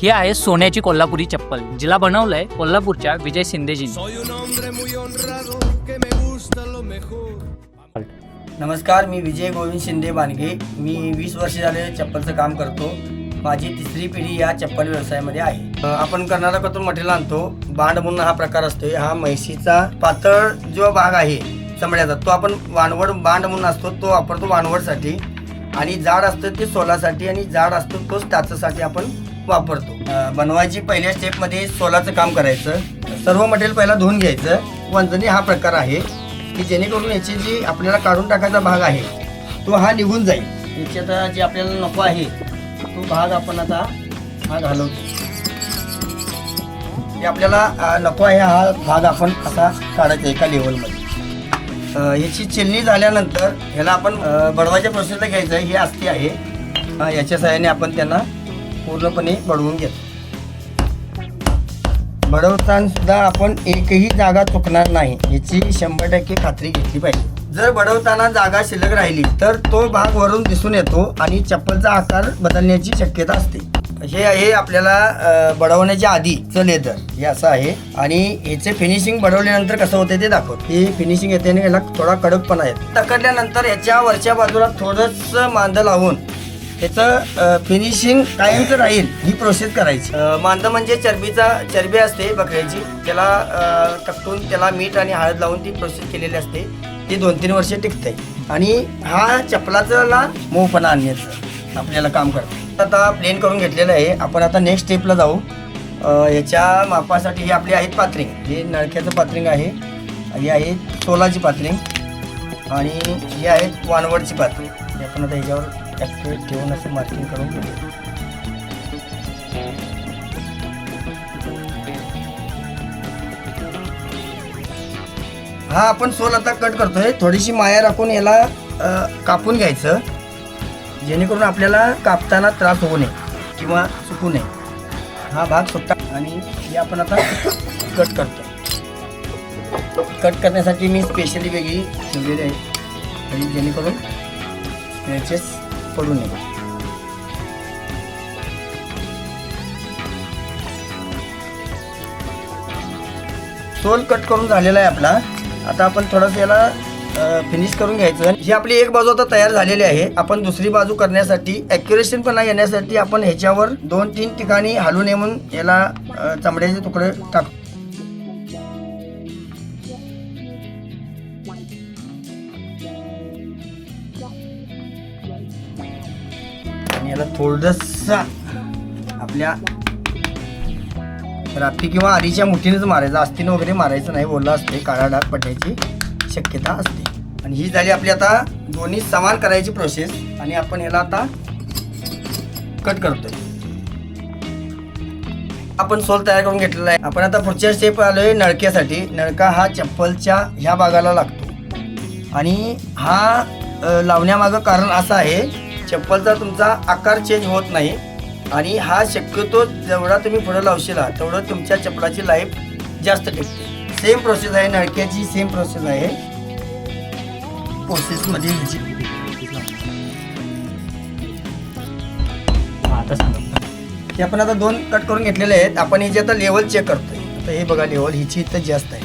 ही आहे सोन्याची कोल्हापुरी चप्पल, जिला बनवलंय कोल्हापूरच्या विजय शिंदेजींनी। नमस्कार, मी विजय गोविंद शिंदे बानगे। मी 20 वर्ष झाले चप्पलचं काम करतो। माझी तिसरी पिढी या चप्पल व्यवसायामध्ये आहे। आपण कर्नाटकातून मटेरियल आणतो। बांड म्हणून हा प्रकार असतो। हा म्हैसीचा पातळ जो भाग आहे चमड्याचा, तो आपण वाणवड बांड म्हणून असतो, तो वापरतो वाणवडसाठी। आणि जाड असतं ते सोलासाठी, आणि जाड असतो तो टाचसाठी आपण वापरतो। बनवायची पहिल्या स्टेपमध्ये सोलाचं काम करायचं। सर्व मटेरियल पहिला धुवून घ्यायचं। वंजनी हा प्रकार आहे की जेणेकरून याची जी आपल्याला काढून टाकायचा भाग आहे तो हा निघून जाईल। याची आता जे आपल्याला नको आहे तो भाग आपण आता हा घालवतो। जे आपल्याला नको आहे हा भाग आपण असा काढायचा एका लेवलमध्ये। याची चिलनी झाल्यानंतर ह्याला आपण बडवायच्या प्रोसेसला घ्यायचं। हे अस्ती आहे, याच्या सहाय्याने आपण त्यांना पूर्णपणे बडवून घेतो। बडवताना सुद्धा आपण एकही जागा चुकणार नाही, याची 100% खात्री घेतली पाहिजे। जर बडवताना जागा शिल्लक राहिली तर तो भाग वरून दिसून येतो आणि चप्पलचा आकार बदलण्याची शक्यता असते। हे आहे आपल्याला बडवण्याच्या आधीचं लेदर, हे असं आहे। आणि याचे फिनिशिंग बडवल्यानंतर कसं होतं ते दाखवतो। हे फिनिशिंग येते आणि याला थोडा कडकपणा येतो। तकडल्यानंतर याच्या वरच्या बाजूला थोडंसं मांद लावून त्याचं फिनिशिंग कायमचं राहील ही प्रोसेस करायची। मांद म्हणजे चरबी असते बकऱ्याची, त्याला टकटून त्याला मीठ आणि हळद लावून ती प्रोसेस केलेली असते। ती 2-3 वर्ष टिकते आणि हा चपलाचा मऊपणा आणण्याचं आपल्याला काम करतो। आता प्लेन करून घेतलेलं आहे। आपण आता नेक्स्ट स्टेपला जाऊ। याच्या मापासाठी हे आपले आहेत पात्रिंग। हे नळक्याचं पात्रिंग आहे, हे आहे सोलाची पात्रिंग, आणि हे आहेत वाणवडची पात्रिंग। हे आपण आता ह्याच्यावर ॲक्टिवेट ठेवून असं मार्किंग करून घेऊ। हा आपण सोल आता कट करतोय। थोडीशी माया राखून याला कापून घ्यायचं, जेणेकरून आपल्याला कापताना त्रास होऊ नये किंवा चुकू नये। हा भाग सुट्टा, आणि हे आपण आता कट करतो। कट करण्यासाठी मी स्पेशली वेगळी ठेवलेली आहे, आणि जेणेकरून स्क्रॅचेस पडू नये। सोल कट करून झालेला आहे आपला। आता आपण थोडंसं याला फिनिश करून घ्यायचं। ही आपली एक बाजू आता तयार झालेली आहे। आपण दुसरी बाजू करण्यासाठी ॲक्युरेशन पण येण्यासाठी आपण ह्याच्यावर 2-3 ठिकाणी हलवून येऊन याला चमड्याचे तुकडे टाकतो। आणि याला थोडंसं आपल्या रापी किंवा आरीच्या मुठीनेच मारायचं, अस्तीनं वगैरे मारायचं नाही। ओला असते, काळा डाग पडण्याची शक्यता असते। आणि ही झाली आपली आता दोन्ही समान करायची प्रोसेस, आणि आपण ह्याला आता कट करतोय। आपण सोल तयार करून घेतलेला आहे। आपण आता पुढच्या स्टेप आलोय नळक्यासाठी। नळका हा चप्पलच्या ह्या भागाला लागतो, आणि हा लावण्यामागं कारण असं आहे, चप्पलचा तुमचा आकार चेंज होत नाही, आणि हा शक्यतो जेवढा तुम्ही पुढे लावशीला तेवढं तुमच्या चप्पलाची लाईफ जास्त टिकते। सेम प्रोसेस आहे नळक्याची, सेम प्रोसेस आहे प्रोसेसमध्ये ह्याची। हे आपण आता 2 कट करून घेतलेले आहेत। आपण ह्याची आता लेवल चेक करतोय। आता हे बघा, लेवल हिची इथं जास्त आहे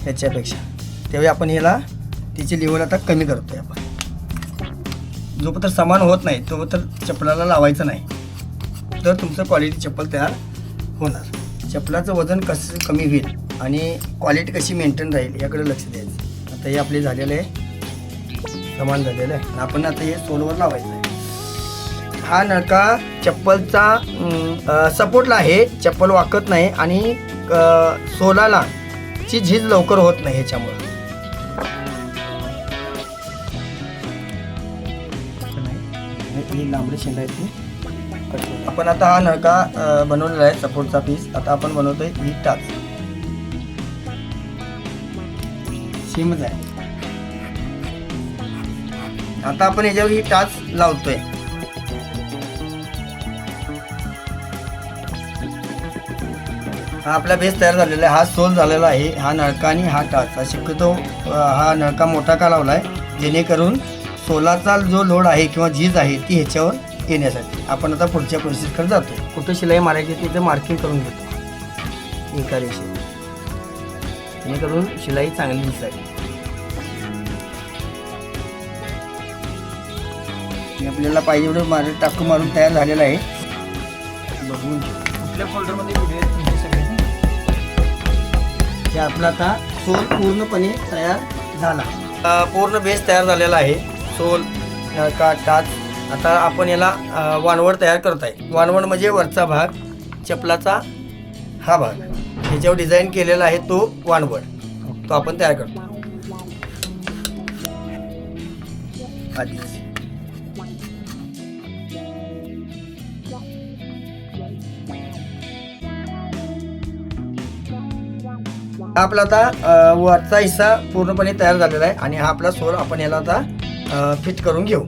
ह्याच्यापेक्षा, त्यावेळी आपण ह्याला तिची लेवल आता कमी करतोय। आपण जोपर्यंत समान होत नाही तोपर्यंत चप्पलाला लावायचं नाही, तर तुमचं क्वालिटी चप्पल तयार होणार। चप्पलाचं वजन कसं कमी होईल आणि क्वालिटी कशी मेंटेन राहील याकडे लक्ष द्यायचं। आता हे आपले झालेलं आहे, समान झालेलं आहे, आणि आपण आता हे सोलवर लावायचं आहे। हा नळका चप्पलचा सपोर्टला आहे, चप्पल वाकत नाही, आणि सोलाला ची झीज लवकर होत नाही ह्याच्यामुळे। लांबडे शेंडा आहेत। आपण आता हा नळका बनवलेला आहे, सपोर्टचा पीस। आता आपण बनवतोय ही टाच, सेमच आहे। आता आपण याच्यावर ही टाच लावतोय। हा आपला बेस तयार झालेला आहे, हा सोल झालेला आहे। हा नळका आणि हा टाच, शक्यतो हा नळका मोठा का लावलाय, जेणेकरून सोलाचा जो लोड आहे किंवा झीज आहे ती ह्याच्यावर येण्यासाठी. आपण आता पुढच्या प्रोसेसकडे जातो. कुठं शिलाई मारायची तिथे मार्किंग करून घेतो एका रेषेत, जेणेकरून शिलाई चांगली दिसावी. आपल्याला पाहिजे एवढं टाकू मारून तयार झालेलं आहे. बघून घेऊ. कुठल्या फोल्डरमध्ये व्हिडिओ आहेत तुमचे सगळे? हे आपला आता सोल पूर्णपणे तयार झाला. पूर्ण बेस तयार झालेला आहे. सोल का टाच. आता आपण याला वाणवड तयार करत आहे. वाणवड म्हणजे वरचा भाग, चपलाचा हा भाग, ह्याच्यावर डिझाईन केलेला आहे तो वाणवड, तो आपण तयार करतो. आधीच आपला आता वरचा हिस्सा पूर्णपणे तयार झालेला आहे आणि हा आपला सोल आपण याला आता फिट करून घेऊ.